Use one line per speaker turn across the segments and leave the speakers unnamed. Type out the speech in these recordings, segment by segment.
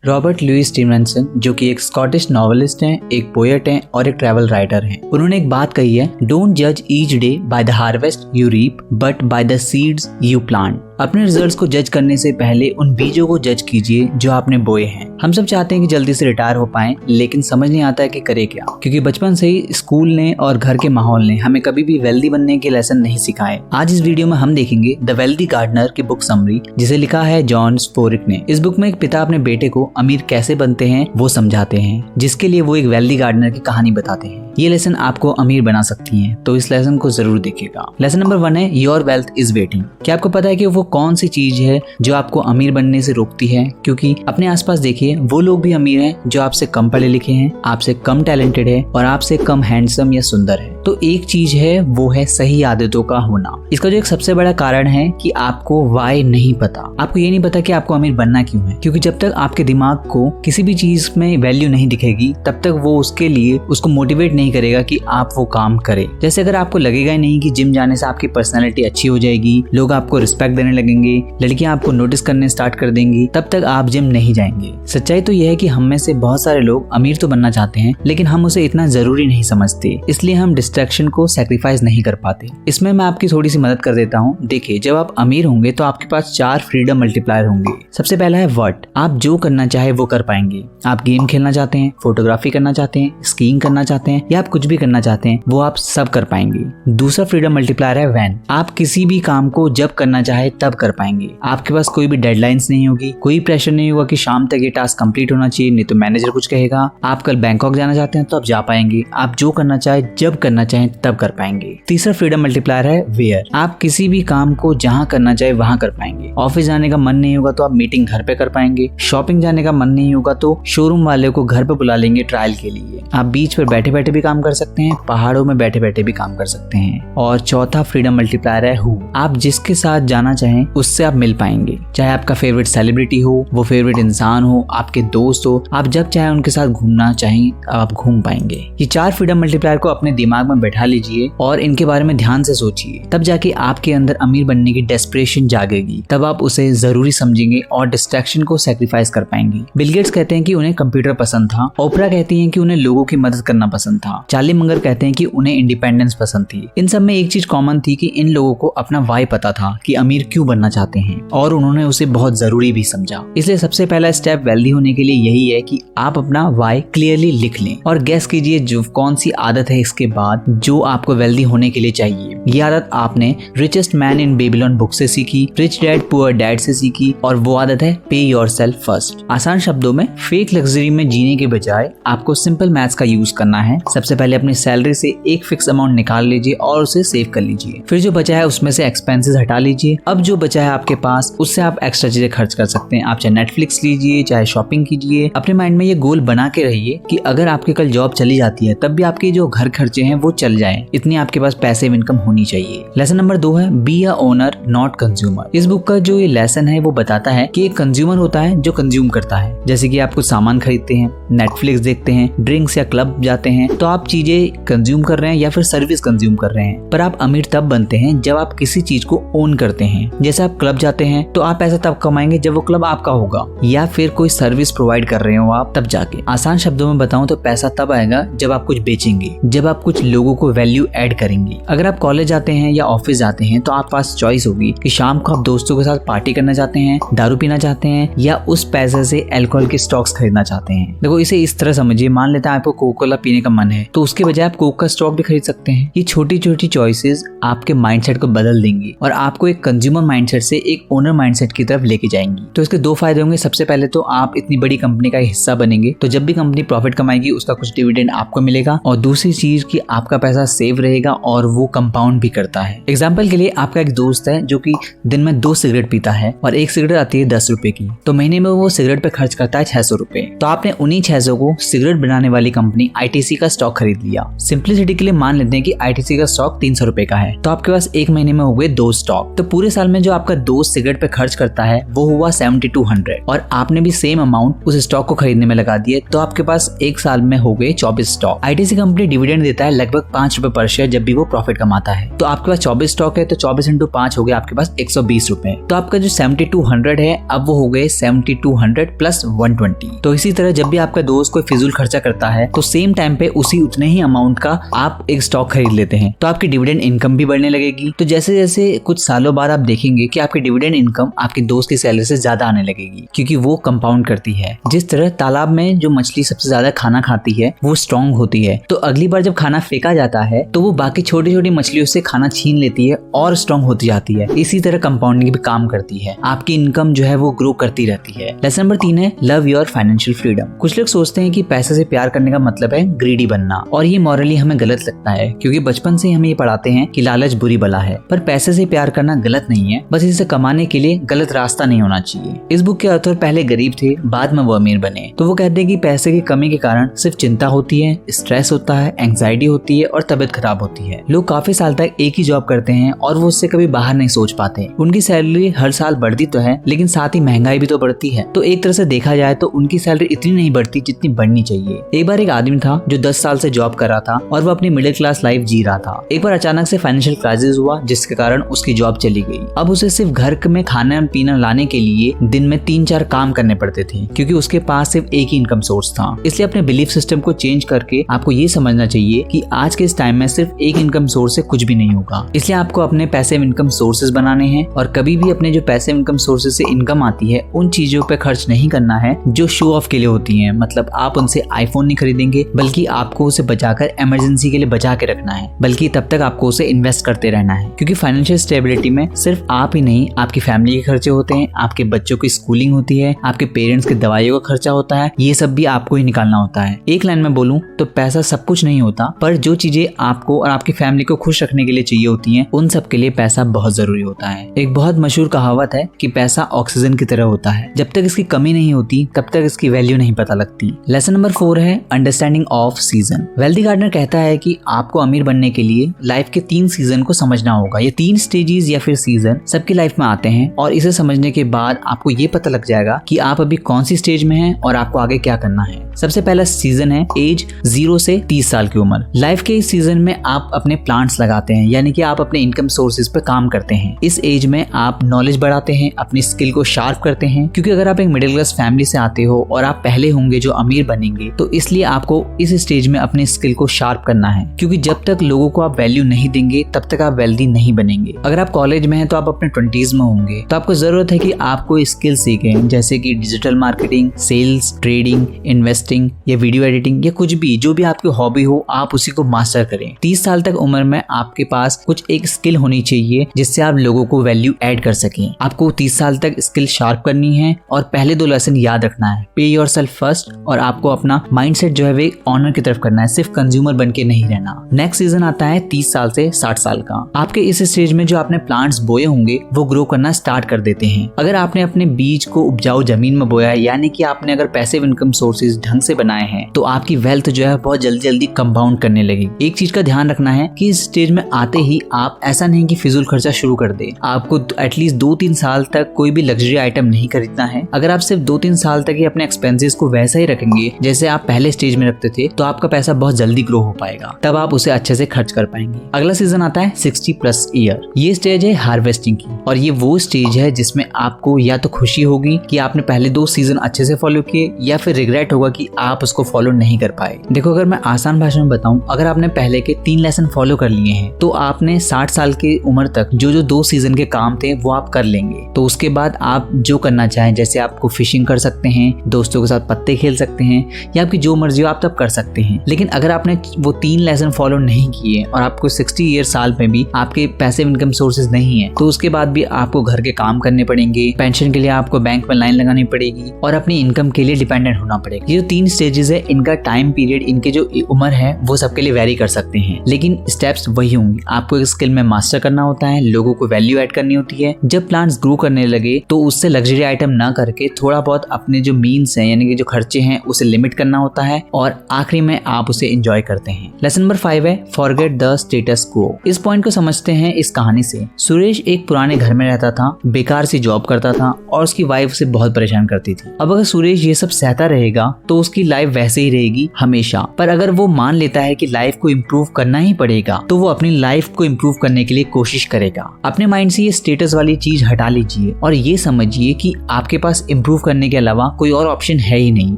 Robert Lewis Stevenson, जो कि एक स्कॉटिश नॉवेलिस्ट हैं, एक पोएट हैं और एक ट्रैवल राइटर हैं, उन्होंने एक बात कही है, डोंट जज each day by the harvest you reap but by the seeds you plant. अपने रिजल्ट्स को जज करने से पहले उन बीजों को जज कीजिए जो आपने बोए हैं। हम सब चाहते हैं कि जल्दी से रिटायर हो पाएं, लेकिन समझ नहीं आता है कि करे क्या, क्योंकि बचपन से ही स्कूल ने और घर के माहौल ने हमें कभी भी वेल्दी बनने के लेसन नहीं सिखाए। आज इस वीडियो में हम देखेंगे द वेल्दी गार्डनर की बुक समरी, जिसे लिखा है जॉन स्पोरिक ने। इस बुक में एक पिता अपने बेटे को अमीर कैसे बनते हैं वो समझाते हैं, जिसके लिए वो एक वेल्दी गार्डनर की कहानी बताते हैं। ये लेसन आपको अमीर बना सकती है, तो इस लेसन को जरूर देखिएगा। लेसन नंबर 1 है योर वेल्थ इज वेटिंग। क्या आपको पता है कि वो कौन सी चीज है जो आपको अमीर बनने से रोकती है? क्योंकि अपने आसपास देखिए, वो लोग भी अमीर हैं जो आपसे कम पढ़े लिखे हैं, आपसे कम टैलेंटेड है और आपसे कम हैंडसम या सुंदर है। तो एक चीज है, वो है सही आदतों का होना। इसका जो एक सबसे बड़ा कारण है कि आपको वाई नहीं पता। आपको ये नहीं पता कि आपको अमीर बनना क्यों है, क्योंकि जब तक आपके दिमाग को किसी भी चीज में वैल्यू नहीं दिखेगी, तब तक वो उसके लिए उसको मोटिवेट नहीं करेगा कि आप वो काम करें। जैसे अगर आपको लगेगा ही नहीं कि जिम जाने से आपकी पर्सनैलिटी अच्छी हो जाएगी, लोग आपको रिस्पेक्ट देने लगेंगे, लड़कियां आपको नोटिस करने स्टार्ट कर देंगी, तब तक आप जिम नहीं जाएंगे। सच्चाई तो यह है कि हम में से बहुत सारे लोग अमीर तो बनना चाहते हैं, लेकिन हम उसे इतना जरूरी नहीं समझते, इसलिए हम डिस्ट्रैक्शन को सैक्रिफाइस नहीं कर पाते। इसमें मैं आपकी थोड़ी सी मदद कर देता हूँ। देखिए, जब आप अमीर होंगे तो आपके पास 4 फ्रीडम मल्टीप्लायर होंगे। सबसे पहला है व्हाट। आप जो करना चाहे वो कर पाएंगे। आप गेम खेलना चाहते हैं, फोटोग्राफी करना चाहते हैं, स्कीइंग करना चाहते हैं या आप कुछ भी करना चाहते हैं, वो आप सब कर पाएंगे। दूसरा फ्रीडम मल्टीप्लायर है व्हेन। आप किसी भी काम को जब करना चाहे तब कर पाएंगे। आपके पास कोई भी डेडलाइंस नहीं होगी, कोई प्रेशर नहीं होगा कि शाम तक ये टास्क कंप्लीट होना चाहिए, नहीं तो मैनेजर कुछ कहेगा। आप कल बैंकॉक जाना चाहते हैं तो आप जा पाएंगे। आप जो करना चाहे जब करना चाहे तब कर पाएंगे। तीसरा फ्रीडम मल्टीप्लायर है वेयर। आप किसी भी काम को जहां करना चाहे वहां कर पाएंगे। ऑफिस जाने का मन नहीं होगा तो आप मीटिंग घर पे कर पाएंगे। शॉपिंग जाने का मन नहीं होगा तो शोरूम वाले को घर पे बुला लेंगे ट्रायल के लिए। आप बीच पर बैठे बैठे भी काम कर सकते हैं, पहाड़ों में बैठे बैठे भी काम कर सकते हैं। और चौथा फ्रीडम मल्टीप्लायर है हु। आप जिसके साथ जाना चाहें उससे आप मिल पाएंगे, चाहे आपका फेवरेट सेलिब्रिटी हो, वो फेवरेट इंसान हो, आपके दोस्त हो, आप जब चाहे उनके साथ घूमना चाहें आप घूम पाएंगे। ये 4 फ्रीडम मल्टीप्लायर को अपने दिमाग में बैठा लीजिए और इनके बारे में ध्यान से सोचिए, तब जाके आपके अंदर अमीर बनने की डेस्परेशन जागेगी। तब आप उसे जरूरी समझेंगे और डिस्ट्रैक्शन को सैक्रिफाइस कर पाएंगे। बिल गेट्स कहते हैं कि उन्हें कंप्यूटर पसंद था, ओपरा कहती हैं कि उन्हें लोगों की मदद करना पसंद था, चार्ली मंगर कहते हैं कि उन्हें इंडिपेंडेंस पसंद थी। इन सब में एक चीज कॉमन थी कि इन लोगों को अपना वाई पता था कि अमीर क्यों बनना चाहते हैं और उन्होंने उसे बहुत जरूरी भी समझा। इसलिए सबसे पहला स्टेप वेल्दी होने के लिए यही है कि आप अपना वाई क्लियरली लिख लें और गेस कीजिए जो कौन सी आदत है इसके बाद जो आपको वेल्दी होने के लिए चाहिए। ये आदत आपने richest man in Babylon book से सीखी, रिच डैड पुअर डैड से सीखी, और वो आदत है पे योरसेल्फ फर्स्ट। आसान शब्दों में, फेक लग्जरी में जीने के बजाय आपको सिंपल मैथ्स का यूज करना है। सबसे पहले अपनी सैलरी से एक फिक्स अमाउंट निकाल लीजिए और उसे सेव कर लीजिए। फिर जो बचा है उसमें से एक्सपेंसेस हटा लीजिए। अब जो बचा है आपके पास, उससे आप एक्स्ट्रा चीजें खर्च कर सकते हैं। आप चाहे नेटफ्लिक्स लीजिए, चाहे शॉपिंग कीजिए। अपने माइंड में ये गोल बना के रहिए कि अगर आपके कल जॉब चली जाती है तब भी आपके जो घर खर्चे हैं वो चल जाएं, इतनी आपके पास पैसिव इनकम होनी चाहिए। लेसन नंबर 2 है be a owner not consumer. इस बुक का जो ये लेसन है वो बताता है कि एक कंज्यूमर होता है जो कंज्यूम करता है। जैसे कि आप कुछ सामान खरीदते हैं, नेटफ्लिक्स देखते हैं, ड्रिंक्स या क्लब जाते हैं, तो आप चीजें कंज्यूम कर रहे हैं या फिर सर्विस कंज्यूम कर रहे हैं। पर आप अमीर तब बनते हैं जब आप किसी चीज को ओन करते हैं। जैसे आप क्लब जाते हैं तो आप पैसा तब कमाएंगे जब वो क्लब आपका होगा, या फिर कोई सर्विस प्रोवाइड कर रहे हो आप तब जाके। आसान शब्दों में बताऊं तो पैसा तब आएगा जब आप कुछ बेचेंगे, जब आप कुछ लोगों को वैल्यू ऐड करेंगे। अगर आप कॉलेज जाते हैं या ऑफिस जाते हैं तो आप पास चॉइस होगी कि शाम को आप दोस्तों के साथ पार्टी करना चाहते हैं, दारू पीना चाहते हैं, या उस पैसे से अल्कोहल के स्टॉक्स खरीदना चाहते हैं। देखो, इसे इस तरह समझिए, मान लेते हैं आपको कोका कोला पीने का मन है तो उसके बजाय आप कोक का स्टॉक भी खरीद सकते हैं। ये छोटी छोटी चॉइसेस आपके माइंडसेट को बदल देंगी और आपको एक कंज्यूमर माइंडसेट से एक ओनर माइंडसेट की तरफ लेके जाएंगी। तो इसके 2 फायदे होंगे। सबसे पहले तो आप इतनी बड़ी कंपनी का हिस्सा बनेंगे, तो जब भी कंपनी प्रॉफिट कमाएगी उसका कुछ डिविडेंड आपको मिलेगा। और दूसरी चीज कि आपका पैसा सेव रहेगा और वो कंपाउंड भी करता है। एग्जाम्पल के लिए, आपका एक दोस्त है जो कि दिन में 2 सिगरेट पीता है और एक सिगरेट आती है 10 रुपए की, तो महीने में वो सिगरेट पे खर्च करता है 600 रुपए। तो आपने उन्हीं 600 को सिगरेट बनाने वाली कंपनी ITC का स्टॉक खरीद लिया। सिंपलिसिटी के लिए मान लेते हैं कि ITC का स्टॉक 300 रुपए का है, तो आपके पास एक महीने में हो गए 2 स्टॉक। तो पूरे साल में जो आपका दोस्त सिगरेट पे खर्च करता है वो हुआ 7200, और आपने भी सेम अमाउंट उस स्टॉक को खरीदने में लगा दिए, तो आपके पास एक साल में हो गए 24 स्टॉक। ITC कंपनी डिविडेंड देता है लगभग लगभग 5 रुपए पर शेयर जब भी वो प्रॉफिट कमाता है। तो आपके पास 24 स्टॉक है तो 24 × 5 हो गया आपके पास 120 रुपए। तो आपका जो 7200 है अब वो हो गए 7200 प्लस 120। तो इसी तरह जब भी आपका दोस्त कोई फिजूल खर्चा करता है तो सेम टाइम पे उसी उतने ही अमाउंट का आप एक स्टॉक खरीद लेते हैं, तो आपकी डिविडेंड इनकम भी बढ़ने लगेगी। तो जैसे जैसे कुछ सालों बाद आप देखेंगे कि आपकी डिविडेंड इनकम आपके दोस्त की सैलरी से ज्यादा आने लगेगी, क्योंकि वो कंपाउंड करती है। जिस तरह तालाब में जो मछली सबसे ज्यादा खाना खाती है वो स्ट्रांग होती है, तो अगली बार जब खाना फेंका जाता है तो वो बाकी छोटी छोटी मछलियों से खाना छीन लेती है और स्ट्रांग होती जाती है। इसी तरह कंपाउंडिंग भी काम करती है, आपकी इनकम जो है वो ग्रो करती रहती है। लेसन नंबर 3 है लव योर फाइनेंशियल फ्रीडम। कुछ लोग सोचते हैं कि पैसे से प्यार करने का मतलब है ग्रीडी बनना, और ये मॉरली हमें गलत लगता है, क्योंकि बचपन से ही हमें ये पढ़ाते हैं कि लालच बुरी बला है। पर पैसे से प्यार करना गलत नहीं है, बस इसे कमाने के लिए गलत रास्ता नहीं होना चाहिए। इस बुक के ऑथर पहले गरीब थे, बाद में वो अमीर बने। तो वो कहते हैं कि पैसे की कमी के कारण सिर्फ चिंता होती है, स्ट्रेस होता है, एंग्जाइटी होती है और तबीयत खराब होती है। लोग काफी साल तक एक ही जॉब करते हैं और वो उससे कभी बाहर नहीं सोच पाते। उनकी सैलरी हर साल बढ़ती तो है, लेकिन साथ ही महंगाई भी तो बढ़ती है। तो एक तरह से देखा जाए तो उनकी सैलरी इतनी नहीं बढ़ती जितनी बढ़नी चाहिए। एक बार एक आदमी था जो 10 साल से जॉब कर रहा था और वो अपनी मिडिल क्लास लाइफ जी रहा था। एक बार अचानक से फाइनेंशियल क्राइसिस हुआ, जिसके कारण उसकी जॉब चली गई। अब उसे सिर्फ घर में खाना पीना लाने के लिए दिन में 3-4 काम करने पड़ते थे, क्योंकि उसके पास सिर्फ एक ही इनकम सोर्स था। इसलिए अपने बिलीफ सिस्टम को चेंज करके आपको ये समझना चाहिए कि आज के इस टाइम में सिर्फ एक इनकम सोर्स से कुछ भी नहीं होगा। इसलिए आपको अपने पैसिव इनकम सोर्सेज बनाने हैं, और कभी भी अपने जो पैसिव इनकम सोर्सेज से इनकम आती है उन चीजों पे खर्च नहीं करना है जो शो ऑफ के लिए होती हैं। मतलब आप उनसे आईफोन नहीं खरीदेंगे, बल्कि आपको उसे बचाकर इमरजेंसी के लिए बचा के रखना है, बल्कि तब तक आपको उसे इन्वेस्ट करते रहना है। क्योंकि फाइनेंशियल स्टेबिलिटी में सिर्फ आप ही नहीं, आपकी फैमिली के खर्चे होते हैं, आपके बच्चों की स्कूलिंग होती है, आपके पेरेंट्स के दवाइयों का खर्चा होता है, ये सब भी आपको ही निकालना होता है। एक लाइन में बोलूं तो पैसा सब कुछ नहीं होता, पर जो चीजें आपको और आपकी फैमिली को खुश रखने के लिए चाहिए होती हैं, उन सब के लिए पैसा बहुत जरूरी होता है। एक बहुत मशहूर कहावत है कि पैसा ऑक्सीजन की तरह होता है, जब तक इसकी कमी नहीं होती तब तक इसकी वैल्यू नहीं पता लगती। लेसन नंबर 4 है understanding of season. Wealthy gardener कहता है कि आपको अमीर बनने के लिए लाइफ के 3 सीजन को समझना होगा। ये 3 स्टेजेस या फिर सीजन सबकी लाइफ में आते हैं, और इसे समझने के बाद आपको ये पता लग जाएगा कि आप अभी कौन सी स्टेज में हैं और आपको आगे क्या करना है। सबसे पहला सीजन है एज 0 से 30 साल की उम्र। लाइफ के इस सीजन में आप अपने प्लांट्स लगाते हैं, यानी कि आप अपने इनकम सोर्सेज पे काम करते हैं। इस एज में आप नॉलेज बढ़ाते हैं, अपनी स्किल को शार्प करते हैं, क्योंकि अगर आप एक मिडिल क्लास फैमिली से आते हो और आप पहले होंगे जो अमीर बनेंगे, तो इसलिए आपको इस स्टेज में अपने स्किल को शार्प करना है, क्योंकि जब तक लोगों को आप वैल्यू नहीं देंगे तब तक आप वेल्दी नहीं बनेंगे। अगर आप कॉलेज में हैं तो आप अपने 20s में होंगे, तो आपको जरूरत है कि आप कोई स्किल सीखें, जैसे कि digital marketing, sales, trading, investing या वीडियो एडिटिंग या कुछ भी, जो भी आपकी हॉबी हो आप उसी को मास्टर करें। 30 साल तक उम्र में आपके पास कुछ एक स्किल होनी चाहिए जिससे आप लोगों को वैल्यू ऐड कर सकें। आपको 30 साल तक स्किल शार्प करनी है, और पहले 2 लेसन याद रखना है, पे योरसेल्फ फर्स्ट, और आपको अपना माइंडसेट जो है वे ऑनर की तरफ करना है, सिर्फ कंज्यूमर बन के नहीं रहना। नेक्स्ट सीजन आता है 30 साल से 60 साल का। आपके इस स्टेज में जो आपने प्लांट्स बोए होंगे वो ग्रो करना स्टार्ट कर देते हैं। अगर आपने अपने बीज को उपजाऊ जमीन में बोया है, यानी कि आपने अगर पैसिव इनकम सोर्सेज ढंग से बनाए हैं, तो आपकी वेल्थ जो है बहुत जल्दी जल्दी कंपाउंड करने लगी। एक चीज का ध्यान रखना है कि इस स्टेज में आते ही आप ऐसा नहीं कि फिजूल खर्चा शुरू कर दे। आपको एटलीस्ट 2-3 साल तक कोई भी लग्जरी आइटम नहीं खरीदना है। अगर आप सिर्फ 2-3 साल तक ही अपने एक्सपेंसेस को वैसा ही रखेंगे जैसे आप पहले स्टेज में रखते थे, तो आपका पैसा बहुत जल्दी ग्रो हो पाएगा, तब आप उसे अच्छे से खर्च कर पाएंगे। अगला सीजन आता है 60+ ईयर। ये स्टेज है हार्वेस्टिंग की, और ये वो स्टेज है जिसमें आपको या तो खुशी होगी कि आपने पहले 2 सीजन अच्छे से फॉलो किए, या फिर रिग्रेट होगा कि आप उसको फॉलो नहीं कर पाए। देखो, अगर मैं आसान भाषा में बताऊं, अगर आपने पहले के 3 लेसन फॉलो कर लिए हैं, तो आपने 60 साल की उम्र तक जो 2 सीजन के काम थे वो आप कर लेंगे। तो उसके बाद आप जो करना चाहें, जैसे आपको फिशिंग कर सकते हैं, दोस्तों के साथ पत्ते खेल सकते हैं, या आपकी जो मर्जी हो आप तब कर सकते हैं। लेकिन अगर आपने वो 3 लेसन फॉलो नहीं किए और आपको 60 ईयर साल में भी आपके पैसिव इनकम सोर्सेज नहीं है, तो उसके बाद भी आपको घर के काम करने पड़ेंगे, पेंशन के लिए आपको बैंक में लाइन लगानी पड़ेगी, और अपनी इनकम के लिए डिपेंडेंट होना पड़ेगा। ये जो 3 स्टेजेस है, इनका टाइम पीरियड, इनके जो उम्र है वो सबके लिए वेरी कर सकते हैं, लेकिन स्टेप्स वही होंगे। आपको एक स्किल में मास्टर करना होता है, लोगों को वैल्यू ऐड करनी होती है। जब प्लांट्स ग्रो करने लगे तो उससे लग्जरी आइटम ना करके थोड़ा बहुत अपने जो मीन्स हैं, यानी कि जो खर्चे हैं, उसे लिमिट करना होता है, और आखिरी में आप उसे एंजॉय करते हैं। लेसन नंबर 5 है फॉरगेट द स्टेटस क्वो। इस पॉइंट को समझते हैं इस कहानी से। सुरेश एक पुराने घर में रहता था, बेकार सी जॉब करता था, और उसकी वाइफ उसे बहुत परेशान करती थी। अब अगर सुरेश ये सब सहता रहेगा तो उसकी लाइफ वैसे ही रहेगी हमेशा। पर अगर वो मान लेता है कि लाइफ लाइफ को इम्प्रूव करना ही पड़ेगा तो वो अपनी लाइफ को इम्प्रूव करने के लिए कोशिश करेगा। अपने माइंड से ये स्टेटस वाली चीज हटा लीजिए और ये समझिए कि आपके पास इम्प्रूव करने के अलावा कोई और ऑप्शन है ही नहीं।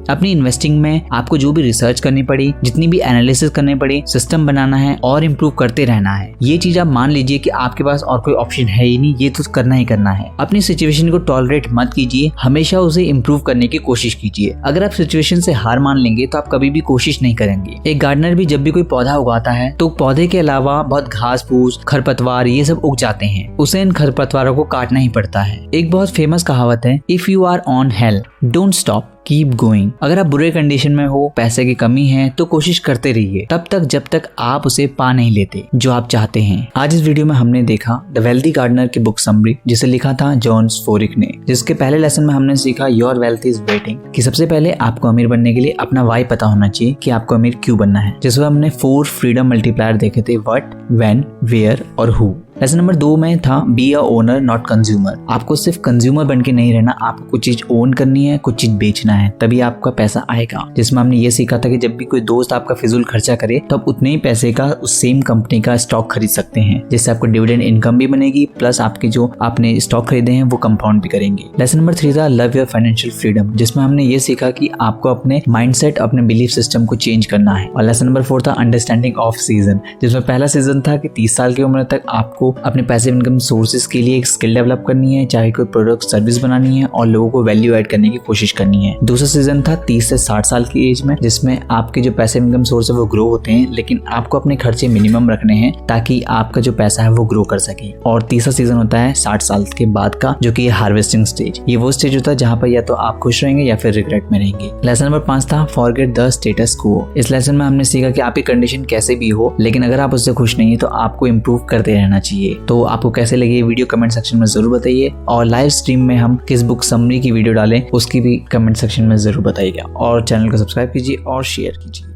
अपनी इन्वेस्टिंग में आपको जो भी रिसर्च करनी पड़ी, जितनी भी एनालिसिस करनी पड़ी, सिस्टम बनाना है और इम्प्रूव करते रहना है। ये चीज आप मान लीजिए कि आपके पास और कोई ऑप्शन है ही नहीं, ये तो करना ही करना है। अपनी सिचुएशन को टॉलरेट मत कीजिए, हमेशा उसे इम्प्रूव करने की कोशिश कीजिए। अगर आप सिचुएशन से हार मान लेंगे तो आप कभी भी कोशिश नहीं करेंगे। एक गार्डनर भी जब भी कोई पौधा उगाता है तो पौधे के अलावा बहुत घास फूस, खरपतवार ये सब उग जाते हैं, उसे इन खरपतवारों को काटना ही पड़ता है। एक बहुत फेमस कहावत है, if you are on hell don't stop keep going. अगर आप बुरे कंडीशन में हो, पैसे की कमी है तो कोशिश करते रहिए तब तक जब तक आप उसे पा नहीं लेते जो आप चाहते हैं। आज इस वीडियो में हमने देखा द वेल्दी गार्डनर की बुक समरी जिसे लिखा था जॉन स्फोरिक ने, जिसके पहले लेसन में हमने सीखा योर वेल्थ इज वेटिंग कि सबसे पहले आपको अमीर बनने के लिए अपना वाई पता होना चाहिए कि आपको अमीर क्यों बनना है। जिसमें हमने 4 फ्रीडम मल्टीप्लायर देखे थे, व्हाट, व्हेन, वेयर और हु। लेसन नंबर 2 में था be a owner not consumer. आपको सिर्फ कंज्यूमर बन के नहीं रहना, आपको कुछ चीज ओन करनी है, कुछ चीज बेचना है, तभी आपका पैसा आएगा। जिसमें हमने ये सीखा था कि जब भी कोई दोस्त आपका फिजूल खर्चा करे तो आप उतने ही पैसे का उस सेम कंपनी का स्टॉक खरीद सकते हैं, जिससे आपको डिविडेंड इनकम भी बनेगी, प्लस आपके जो आपने स्टॉक खरीदे हैं वो कंपाउंड भी करेंगे। लेसन नंबर 3 था लव योर फाइनेंशियल फ्रीडम, जिसमें हमने ये सीखा कि आपको अपने माइंडसेट, अपने बिलीफ सिस्टम को चेंज करना है। और लेसन नंबर 4 था अंडरस्टैंडिंग ऑफ सीजन, जिसमें पहला सीजन था कि 30 साल की उम्र तक आपको अपने पैसिव इनकम सोर्सेज के लिए एक स्किल डेवलप करनी है, चाहे कोई प्रोडक्ट सर्विस बनानी है और लोगों को वैल्यू ऐड करने की कोशिश करनी है। दूसरा सीजन था 30 से 60 साल की एज में, जिसमें आपके जो पैसिव इनकम सोर्स है वो ग्रो होते हैं, लेकिन आपको अपने खर्चे मिनिमम रखने हैं ताकि आपका जो पैसा है वो ग्रो कर सके। और तीसरा सीजन होता है 60 साल के बाद का, जो कि हार्वेस्टिंग स्टेज। ये वो स्टेज होता है जहाँ पर या तो आप खुश रहेंगे या फिर रिग्रेट में रहेंगे। लेसन नंबर 5 था फॉरगेट द स्टेटस क्वो। इस लेसन में हमने सीखा कि आपकी कंडीशन कैसे भी हो, लेकिन अगर आप उससे खुश नहीं है तो आपको इम्प्रूव करते रहना चाहिए। तो आपको कैसे लगी ये वीडियो कमेंट सेक्शन में जरूर बताइए, और लाइव स्ट्रीम में हम किस बुक समरी की वीडियो डालें उसकी भी कमेंट सेक्शन में जरूर बताइएगा, और चैनल को सब्सक्राइब कीजिए और शेयर कीजिए।